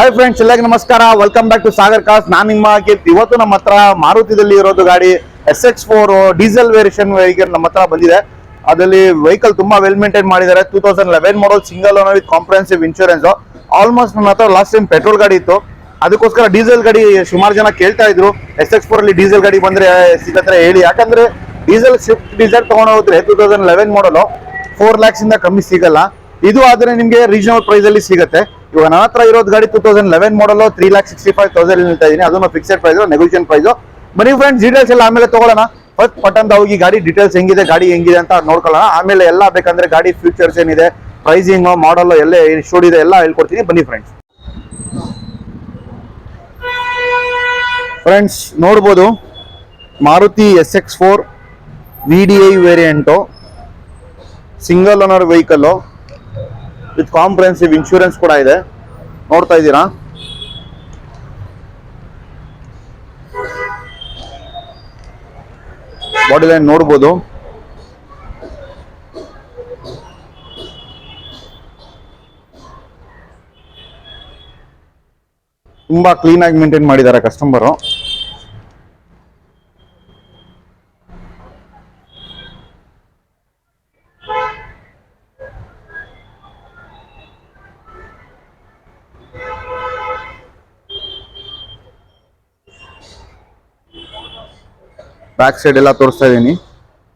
Hi friends, ಎಲ್ಲರಿಗೂ ನಮಸ್ಕಾರ. Welcome back to Sagar cars. ನಾನು ನಿಮ್ಮ ಕೀರ್ತಿ. ಇವತ್ತು ನಮ್ಮ ಹತ್ರ ಮಾರುತಿದಲ್ಲಿ ಇರೋದು ಗಾಡಿ sx4 ಡೀಸೆಲ್ ವೇರಿಯೇಷನ್ ವೆಹಿಕಲ್ ನಮ್ಮ ಹತ್ರ ಬಂದಿದೆ. ಅದರಲ್ಲಿ ವೆಹಿಕಲ್ ತುಂಬಾ ವೆಲ್ ಮೇಂಟೈನ್ ಮಾಡಿದ್ದಾರೆ. 2011 model, single owner with comprehensive insurance. Almost ನನ್ನ ಹತ್ರ ಲಾಸ್ಟ್ ಟೈಮ್ ಪೆಟ್ರೋಲ್ ಗಾಡಿ ಇತ್ತು, ಅದಕ್ಕೋಸ್ಕರ ಡೀಸೆಲ್ ಗಾಡಿ ಸುಮಾರು ಜನ ಕೇಳ್ತಾ ಇದ್ರು. sx4 ಅಲ್ಲಿ ಡೀಸೆಲ್ ಗಾಡಿ ಬಂದ್ರೆ ಸಿಗತ್ತೆ ಹೇಳಿ, ಯಾಕಂದ್ರೆ ಡೀಸೆಲ್ ಸ್ವಿಫ್ಟ್ ಡೀಸೆಲ್ ತಗೊಂಡು ಹೋದ್ರೆ 2011 ಮಾಡಲ್ 4 lakhs ಇಂದ ಕಮ್ಮಿ ಸಿಗಲ್ಲ. ಇದು ಆದ್ರೆ ನಿಮ್ಗೆ ರೀಸನಬಲ್ ಪ್ರೈಸ್ ಅಲ್ಲಿ ಸಿಗುತ್ತೆ. ಇವಾಗ ನನ್ನ ಹತ್ರ ಇರೋದು ಗಾಡಿ 2011 ಮಾಡಲ್ 3,65,000 ನಿಲ್ತಾ ಇದೀನಿ. ಅದನ್ನು ಫಿಕ್ಸೆಡ್ ಪ್ರೈಸ್, ನೆಗೋಷಿಯೇಷನ್ ಪ್ರೈಸ್. ಬನ್ನಿ ಫ್ರೆಂಡ್ಸ್, ಡೀಟೇಲ್ಸ್ ಎಲ್ಲ ಆಮೇಲೆ ತಗೊಳ್ಳೋಣ. ಫಸ್ಟ್ ಪಟ್ಟಂತ ಹೋಗಿ ಗಾಡಿ ಡೀಟೇಲ್ಸ್ ಹೆಂಗಿದೆ, ಗಾಡಿ ಹೆಂಗಿದೆ ಅಂತ ನೋಡ್ಕೊಳ್ಳೋಣ. ಆಮೇಲೆ ಎಲ್ಲ ಬೇಕಂದ್ರೆ ಗಾಡಿ ಫ್ಯೂಚರ್ಸ್ ಏನಿದೆ, ಪ್ರೈಸಿಂಗ್, ಮಾಡಲ್ ಎಲ್ಲ ಶೋಡ್ ಇದೆ, ಎಲ್ಲ ಹೇಳ್ಕೊಡ್ತೀನಿ. ಬನ್ನಿ ಫ್ರೆಂಡ್ಸ್ ನೋಡ್ಬೋದು, Maruti sx4 VDI variant, single owner vehicle with comprehensive insurance ಕೂಡ ಇದೆ. ನೋಡ್ತಾ ಇದ್ದೀರಾ, ಬಾಡಿ ಲೈನ್ ನೋಡ್ಬೋದು. ತುಂಬಾ ಕ್ಲೀನ್ ಆಗಿ ಮೇಂಟೈನ್ ಮಾಡಿದ್ದಾರೆ ಕಸ್ಟಮರು. ಬ್ಯಾಕ್ ಸೈಡ್ ಎಲ್ಲ ತೋರಿಸ್ತಾ ಇದ್ದೀನಿ,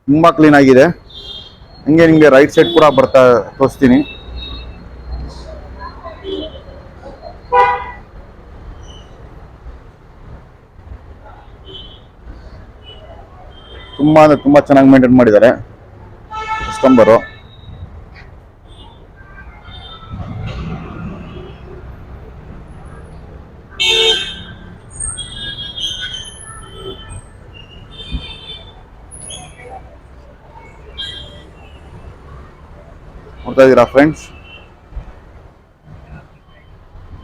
ತುಂಬಾ ಕ್ಲೀನ್ ಆಗಿದೆ. ಹಂಗೆ ನಿಮಗೆ ರೈಟ್ ಸೈಡ್ ಕೂಡ ತೋರಿಸ್ತೀನಿ. ತುಂಬಾ ಅಂದ್ರೆ ತುಂಬಾ ಚೆನ್ನಾಗಿ ಮೇಂಟೈನ್ ಮಾಡಿದ್ದಾರೆ ಕಸ್ಟಮರು. ನೋಡ್ತಾ ಇದ್ದೀರಾ ಫ್ರೆಂಡ್ಸ್,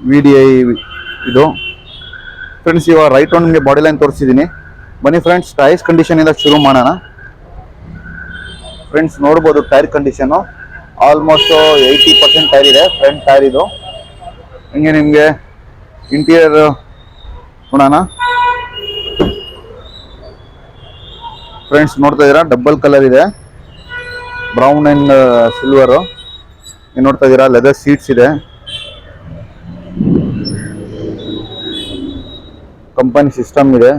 VDI ಇದು. ಫ್ರೆಂಡ್ಸ್ ಇವಾಗ ರೈಟ್ ಒಂದು ನಿಮಗೆ ಬಾಡಿ ಲೈನ್ ತೋರಿಸಿದ್ದೀನಿ. ಬನ್ನಿ ಫ್ರೆಂಡ್ಸ್, ಟೈರ್ಸ್ ಕಂಡೀಷನ್ ಇಂದ ಶುರು ಮಾಡೋಣ. ಫ್ರೆಂಡ್ಸ್ ನೋಡ್ಬೋದು, ಟೈರ್ ಕಂಡೀಷನು ಆಲ್ಮೋಸ್ಟ್ 80% ಟೈರ್ ಇದೆ, ಫ್ರಂಟ್ ಟೈರ್ ಇದು. ಹಿಂಗೆ ನಿಮಗೆ ಇಂಟೀರಿಯರ್ ನೋಡೋಣ. ಫ್ರೆಂಡ್ಸ್ ನೋಡ್ತಾ ಇದ್ದೀರಾ, ಡಬಲ್ ಕಲರ್ ಇದೆ, ಬ್ರೌನ್ ಅಂಡ್ ಸಿಲ್ವರ್. ನೋಡ್ತಾ ಇದ್ದೀರಾ, ಲೆದರ್ ಸೀಟ್ಸ್ ಇದೆ, ಕಂಪನಿ ಸಿಸ್ಟಮ್ ಇದೆ.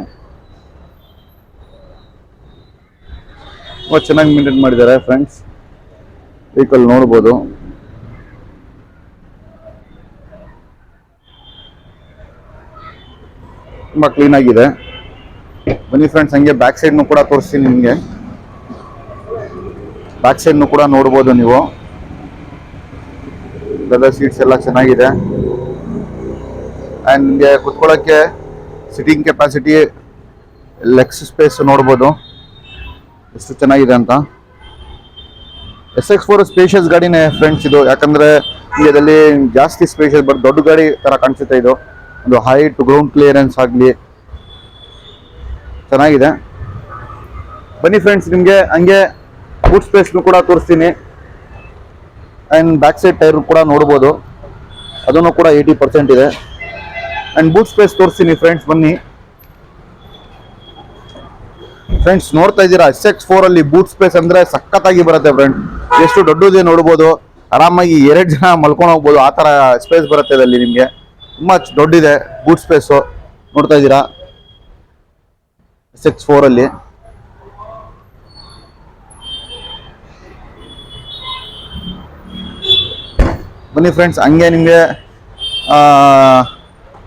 ತುಂಬಾ ಚೆನ್ನಾಗಿ ಮೇಂಟೈನ್ ಮಾಡಿದ್ದಾರೆ ಫ್ರೆಂಡ್ಸ್. ವೆಹಿಕಲ್ ನೋಡ್ಬೋದು, ತುಂಬಾ ಕ್ಲೀನ್ ಆಗಿದೆ. ಬನ್ನಿ ಫ್ರೆಂಡ್ಸ್, ಹಂಗೆ ಬ್ಯಾಕ್ ಸೈಡ್ನು ಕೂಡ ತೋರಿಸ್ತೀನಿ ನಿಮಗೆ. ಬ್ಯಾಕ್ ಸೈಡ್ನು ಕೂಡ ನೋಡ್ಬೋದು ನೀವು. ಲೆದರ್ ಸೀಟ್ಸ್ ಎಲ್ಲ ಚೆನ್ನಾಗಿದೆ. ಆ್ಯಂಡ್ ನಿಮಗೆ ಕುತ್ಕೊಳ್ಳೋಕ್ಕೆ ಸಿಟ್ಟಿಂಗ್ ಕೆಪಾಸಿಟಿ, ಲೆಗ್ಸ್ ಸ್ಪೇಸ್ ನೋಡ್ಬೋದು ಎಷ್ಟು ಚೆನ್ನಾಗಿದೆ ಅಂತ. sx4 ಸ್ಪೇಷಿಯಸ್ ಗಾಡಿನೇ ಫ್ರೆಂಡ್ಸ್ ಇದು, ಯಾಕಂದರೆ ಇದರಲ್ಲಿ ಜಾಸ್ತಿ ಸ್ಪೇಷಿಯಸ್ ಬಟ್ ದೊಡ್ಡ ಗಾಡಿ ಥರ ಕಾಣಿಸುತ್ತೆ. ಇದು ಒಂದು ಹೈಟ್, ಗ್ರೌಂಡ್ ಕ್ಲಿಯರೆನ್ಸ್ ಆಗಲಿ ಚೆನ್ನಾಗಿದೆ. ಬನ್ನಿ ಫ್ರೆಂಡ್ಸ್, ನಿಮಗೆ ಹಂಗೆ ಬೂಟ್ ಸ್ಪೇಸ್ನು ಕೂಡ ತೋರಿಸ್ತೀನಿ. ಆ್ಯಂಡ್ ಬ್ಯಾಕ್ ಸೈಡ್ ಟೈರ್ ಕೂಡ ನೋಡ್ಬೋದು, ಅದನ್ನು ಕೂಡ 80% ಇದೆ. ಆ್ಯಂಡ್ ಬೂಟ್ ಸ್ಪೇಸ್ ತೋರಿಸ್ತೀನಿ ಫ್ರೆಂಡ್ಸ್. ಬನ್ನಿ ಫ್ರೆಂಡ್ಸ್, ನೋಡ್ತಾ ಇದ್ದೀರಾ, sx4 ಅಲ್ಲಿ ಬೂಟ್ ಸ್ಪೇಸ್ ಅಂದರೆ ಸಖತ್ತಾಗಿ ಬರುತ್ತೆ ಫ್ರೆಂಡ್. ಎಷ್ಟು ದೊಡ್ಡದೇ ನೋಡ್ಬೋದು, ಆರಾಮಾಗಿ 2 ಜನ ಮಲ್ಕೊಂಡು ಹೋಗ್ಬೋದು, ಆ ಥರ ಸ್ಪೇಸ್ ಬರುತ್ತೆ ಇದರಲ್ಲಿ ನಿಮಗೆ. ತುಂಬ ದೊಡ್ಡಿದೆ ಬೂಟ್ ಸ್ಪೇಸು. ನೋಡ್ತಾ ಇದ್ದೀರಾ sx4 ಅಲ್ಲಿ. ಬನ್ನಿ ಫ್ರೆಂಡ್ಸ್, ಹಂಗೆ ನಿಮಗೆ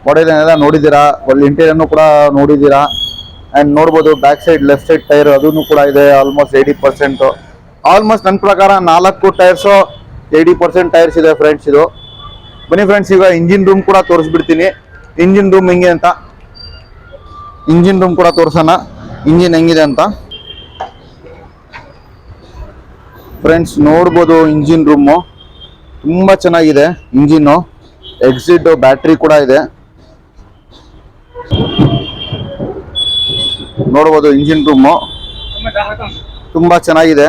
ಬಾಡಿ ಲೈನ್ ಎಲ್ಲ ನೋಡಿದ್ದೀರಾ, ಒಳ್ಳೆ ಇಂಟೀರಿಯರ್ನು ಕೂಡ ನೋಡಿದ್ದೀರಾ. ಆ್ಯಂಡ್ ನೋಡ್ಬೋದು back side, left side tyre ಅದನ್ನು ಕೂಡ ಇದೆ ಆಲ್ಮೋಸ್ಟ್ 80%. ಆಲ್ಮೋಸ್ಟ್ ನನ್ನ ಪ್ರಕಾರ 4 ಟೈರ್ಸು 80% ಟೈರ್ಸ್ ಇದೆ ಫ್ರೆಂಡ್ಸ್ ಇದು. ಬನ್ನಿ ಫ್ರೆಂಡ್ಸ್, ಈಗ ಇಂಜಿನ್ ರೂಮ್ ಕೂಡ ತೋರಿಸ್ಬಿಡ್ತೀನಿ. ಇಂಜಿನ್ ರೂಮ್ ಹೆಂಗೆ ಅಂತ, ಇಂಜಿನ್ ರೂಮ್ ಕೂಡ ತೋರಿಸೋಣ, ಇಂಜಿನ್ ಹೆಂಗಿದೆ ಅಂತ. ಫ್ರೆಂಡ್ಸ್ ನೋಡ್ಬೋದು, ಇಂಜಿನ್ ರೂಮು ತುಂಬ ಚೆನ್ನಾಗಿದೆ. ಇಂಜಿನ್ನು ಎಕ್ಸಿಟ್ ಬ್ಯಾಟ್ರಿ ಕೂಡ ಇದೆ, ನೋಡ್ಬೋದು. ಇಂಜಿನ್ ರೂಮು ತುಂಬಾ ಚೆನ್ನಾಗಿದೆ,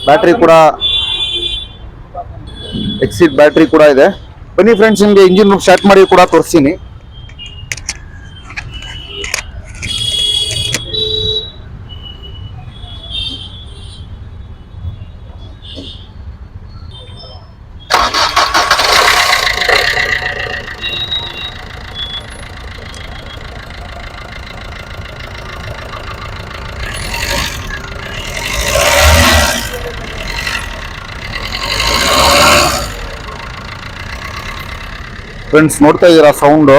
ಬ್ಯಾಟ್ರಿ ಕೂಡ ಎಕ್ಸಿಟ್ ಬ್ಯಾಟ್ರಿ ಕೂಡ ಇದೆ. ಬನ್ನಿ ಫ್ರೆಂಡ್ಸ್, ನಿಮಗೆ ಇಂಜಿನ್ ರೂಮ್ ಸ್ಟಾರ್ಟ್ ಮಾಡಿ ಕೂಡ ತೋರಿಸ್ತೀನಿ. ಫ್ರೆಂಡ್ಸ್ ನೋಡ್ತಾ ಇದ್ದೀರಾ ಸೌಂಡು,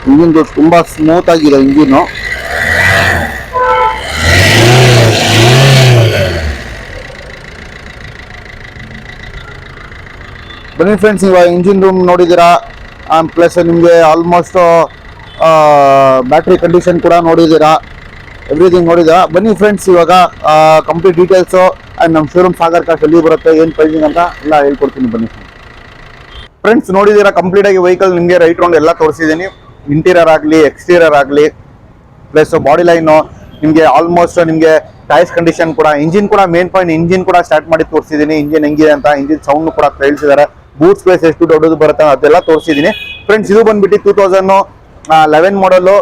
ಇಂಜಿನ್ದು ತುಂಬ ಸ್ಮೂತ್ ಆಗಿದೆ ಇಂಜಿನ್ನು. ಬನ್ನಿ ಫ್ರೆಂಡ್ಸ್, ಇವಾಗ ಇಂಜಿನ್ ರೂಮ್ ನೋಡಿದ್ದೀರಾ, ಪ್ಲಸ್ ನಿಮಗೆ ಆಲ್ಮೋಸ್ಟ್ ಬ್ಯಾಟ್ರಿ ಕಂಡೀಷನ್ ಕೂಡ ನೋಡಿದ್ದೀರಾ, ಎವ್ರಿಥಿಂಗ್ ನೋಡಿದ್ದೀರಾ. ಬನ್ನಿ ಫ್ರೆಂಡ್ಸ್, ಇವಾಗ ಕಂಪ್ಲೀಟ್ ಡೀಟೇಲ್ಸು ಆ್ಯಂಡ್ ನಮ್ಮ ಶೋರೂಮ್ ಸಾಗರ್ ಕಾರ್ಸ್ ಎಲ್ಲಿ ಬರುತ್ತೆ, ಏನು ಪ್ರೈಸಿಂಗ್ ಅಂತ ಎಲ್ಲ ಹೇಳ್ಕೊಡ್ತೀನಿ. ಬನ್ನಿ ಫ್ರೆಂಡ್ಸ್, ನೋಡಿದ್ದೀರಾ ಕಂಪ್ಲೀಟ್ ಆಗಿ ವೆಹಿಕಲ್ ನಿಮಗೆ ರೈಟ್ ರೌಂಡ್ ಎಲ್ಲ ತೋರಿಸಿದ್ದೀನಿ. ಇಂಟೀರಿಯರ್ ಆಗಲಿ ಎಕ್ಸ್ಟೀರಿಯರ್ ಆಗಲಿ, ಪ್ಲಸ್ ಬಾಡಿ ಲೈನು ನಿಮಗೆ ಆಲ್ಮೋಸ್ಟ್ ನಿಮಗೆ ಟೈರ್ಸ್ ಕಂಡೀಷನ್ ಕೂಡ, ಇಂಜಿನ್ ಕೂಡ ಮೇನ್ ಪಾಯಿಂಟ್, ಇಂಜಿನ್ ಕೂಡ ಸ್ಟಾರ್ಟ್ ಮಾಡಿ ತೋರಿಸಿದ್ದೀನಿ. ಇಂಜಿನ್ ಹೆಂಗಿದೆ ಅಂತ, ಇಂಜಿನ್ ಸೌಂಡ್ ಕೂಡ ಹೇಳ್ತಿದ್ದಾರೆ. ಬೂಟ್ ಸ್ಪೇಸ್ ಎಷ್ಟು ದೊಡ್ಡದು ಬರುತ್ತೆ ಅದೆಲ್ಲ ತೋರಿಸಿದ್ದೀನಿ. ಫ್ರೆಂಡ್ಸ್, ಇದು ಬಂದ್ಬಿಟ್ಟು 2011 ಮಾಡಲು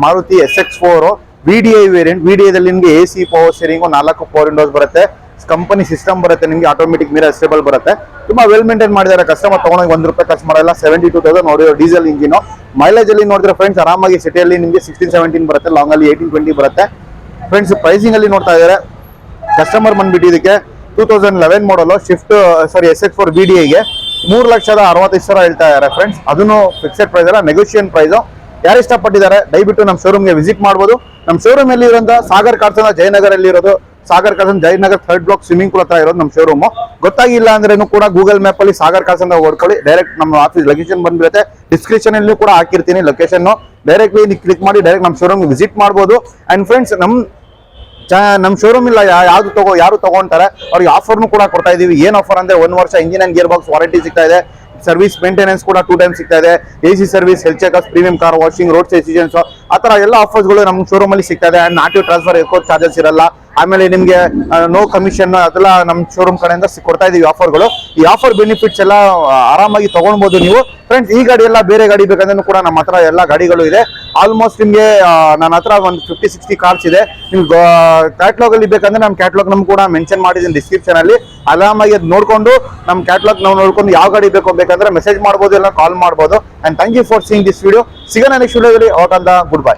ಮಾರುತಿ SX4 VDI ವೇರಿಯಂಟ್. VDIದಲ್ಲಿ ನಿಮಗೆ AC power steering, 4 power Windows ಬರುತ್ತೆ, ಕಂಪನಿ ಸಿಸ್ಟಮ್ ಬರುತ್ತೆ, ನಿಮಗೆ ಆಟೋಮೆಟಿಕ್ ಮಿರರ್ ಸ್ಟೇಬಲ್ ಬರುತ್ತೆ. ತುಂಬಾ ವೆಲ್ ಮೇಂಟೈನ್ ಮಾಡಿದ್ದಾರೆ. ಕಸ್ಟಮರ್ ತಗೊಂಡೋಗಿ ₹1 ಖರ್ಚು ಮಾಡಲ್ಲ. 72,000 ನೋಡಿರೋ ಡೀಸೆಲ್ ಇಂಜಿನ್. ಮೈಲೇಜ್ ಅಲ್ಲಿ ನೋಡಿದ್ರೆ ಫ್ರೆಂಡ್ಸ್ ಆರಾಮಾಗಿ ಸಿಟಿಯಲ್ಲಿ ನಿಮಗೆ 16-17 ಬರುತ್ತೆ, ಲಾಂಗ್ ಅಲ್ಲಿ 18-20 ಬರುತ್ತೆ. ಫ್ರೆಂಡ್ಸ್, ಪ್ರೈಸಿಂಗ್ ಅಲ್ಲಿ ನೋಡ್ತಾ ಇದ್ದಾರೆ ಕಸ್ಟಮರ್ ಬಂದ್ಬಿಟ್ಟು ಇದಕ್ಕೆ 2011 ಮಾಡಲು SX4 VDIಗೆ 3,60,000 ಹೇಳ್ತಾ ಇದ್ದಾರೆ ಫ್ರೆಂಡ್ಸ್. ಅದನ್ನು ಫಿಕ್ಸೆಡ್ ಪ್ರೈಸ್ ಅಲ್ಲ, ನೆಗೋಷಿಯೇಷನ್ ಪ್ರೈಸ್. ಯಾರು ಇಷ್ಟಪಟ್ಟಿದ್ದಾರೆ ದಯವಿಟ್ಟು ನಮ್ಮ ಶೋರೂಮ್ಗೆ ವಿಸಿಟ್ ಮಾಡ್ಬೋದು. ನಮ್ಮ ಶೋರೂಮ್ ಎಲ್ಲಿ ಇರೋಂಥ ಸಾಗರ್ ಕಾರ್ಸ್ ಜಯನಗರಲ್ಲಿ ಇರೋದು. Sagar cars Jayanagar 3rd block swimming pool ಹತ್ರ ಇರೋದು ನಮ್ಮ ಶೋರೂಮ್. ಗೊತ್ತಾಗಿಲ್ಲ ಅಂದ್ರೂ ಕೂಡ ಗೂಗಲ್ ಮ್ಯಾಪ್ ಅಲ್ಲಿ ಸಾಗರ್ ಕಾರ್ಸ್ ಅಂತ ಓಡ್ಕೊಳ್ಳಿ, ಡೈರೆಕ್ಟ್ ನಮ್ಮ ಆಫೀಸ್ ಲೊಕೇಶನ್ ಬಂದ್ಬಿಡುತ್ತೆ. ಡಿಸ್ಕ್ರಿಪ್ಷನ್ ಅಲ್ಲಿ ಕೂಡ ಹಾಕಿರ್ತೀನಿ ಲೊಕೇಶನ್, ಡೈರೆಕ್ಟ್ಲಿ ಕ್ಲಿಕ್ ಮಾಡಿ ಡೈರೆಕ್ಟ್ ನಮ್ಮ ಶೋರೂಮ್ ವಿಸಿಟ್ ಮಾಡ್ಬೋದು. ಅಂಡ್ ಫ್ರೆಂಡ್ಸ್, ನಮ್ಮ ಶೋರೂಮ್ ಇಲ್ಲ ಯಾರು ತಗೊಂತಾರೆ ಅವ್ರಿಗೆ ಆಫರ್ನು ಕೂಡ ಕೊಡ್ತಾ ಇದೀವಿ. ಏನ್ ಆಫರ್ ಅಂದ್ರೆ 1 ವರ್ಷ engine and gear box warranty ಸಿಗ್ತಾ ಇದೆ. ಸರ್ವಿಸ್ ಮೇಂಟೆನೆನ್ಸ್ ಕೂಡ 2 ಟೈಮ್ ಸಿಗ್ತಾ ಇದೆ. AC service, health checkups, premium car washing, road assistance, ಆ ತರ ಎಲ್ಲ ಆಫರ್ಸ್ಗಳು ನಮ್ಮ ಶೋರೂಮ್ ಅಲ್ಲಿ ಸಿಗ್ತಾ ಇದೆ. ಅಂಡ್ ನಾಟಿವ್ ಟ್ರಾನ್ಸ್ಫರ್ ಎಕೋ ಚಾರ್ಜಸ್ ಇರಲ್ಲ. ಆಮೇಲೆ ನಿಮಗೆ ನೋ ಕಮಿಷನ್ ಅದೆಲ್ಲ ನಮ್ಮ ಶೋರೂಮ್ ಕಡೆಯಿಂದ ಕೊಡ್ತಾ ಇದೀವಿ ಆಫರ್ಗಳು. ಈ ಆಫರ್ ಬೆನಿಫಿಟ್ಸ್ ಎಲ್ಲ ಆರಾಮಾಗಿ ತಗೊಳ್ಬಹುದು ನೀವು. ಫ್ರೆಂಡ್ಸ್, ಈ ಗಾಡಿ ಎಲ್ಲ ಬೇರೆ ಗಾಡಿ ಬೇಕಂದ್ರೂ ಕೂಡ ನಮ್ಮ ಹತ್ರ ಎಲ್ಲ ಗಾಡಿಗಳು ಇದೆ. ಆಲ್ಮೋಸ್ಟ್ ನಿಮಗೆ ನನ್ನ ಹತ್ರ ಒಂದು 50-60 ಕಾರ್ಸ್ ಇದೆ. ನಿಮ್ಗೆ ಕ್ಯಾಟ್ಲಾಗ್ ಅಲ್ಲಿ ಬೇಕಂದ್ರೆ ನಮ್ಮ ಕ್ಯಾಟ್ಲಾಗ್ ನಮ್ಗೆ ಕೂಡ ಮೆನ್ಷನ್ ಮಾಡಿದ್ದೀನಿ ಡಿಸ್ಕ್ರಿಪ್ಷನ್ ಅಲ್ಲಿ. ಆರಾಮಾಗಿ ಅದು ನೋಡ್ಕೊಂಡು ನಮ್ಮ ಕ್ಯಾಟ್ಲಾಗ್ ನಾವು ನೋಡ್ಕೊಂಡು ಯಾವ ಗಾಡಿ ಬೇಕಂದ್ರೆ ಮೆಸೇಜ್ ಮಾಡ್ಬೋದು, ಇಲ್ಲ ಕಾಲ್ ಮಾಡ್ಬೋದು. And thank you for seeing this video. ಸಿಗೋಣ ನೆಕ್ಸ್ಟ್ ವಿಡಿಯೋದಲ್ಲಿ. Good by.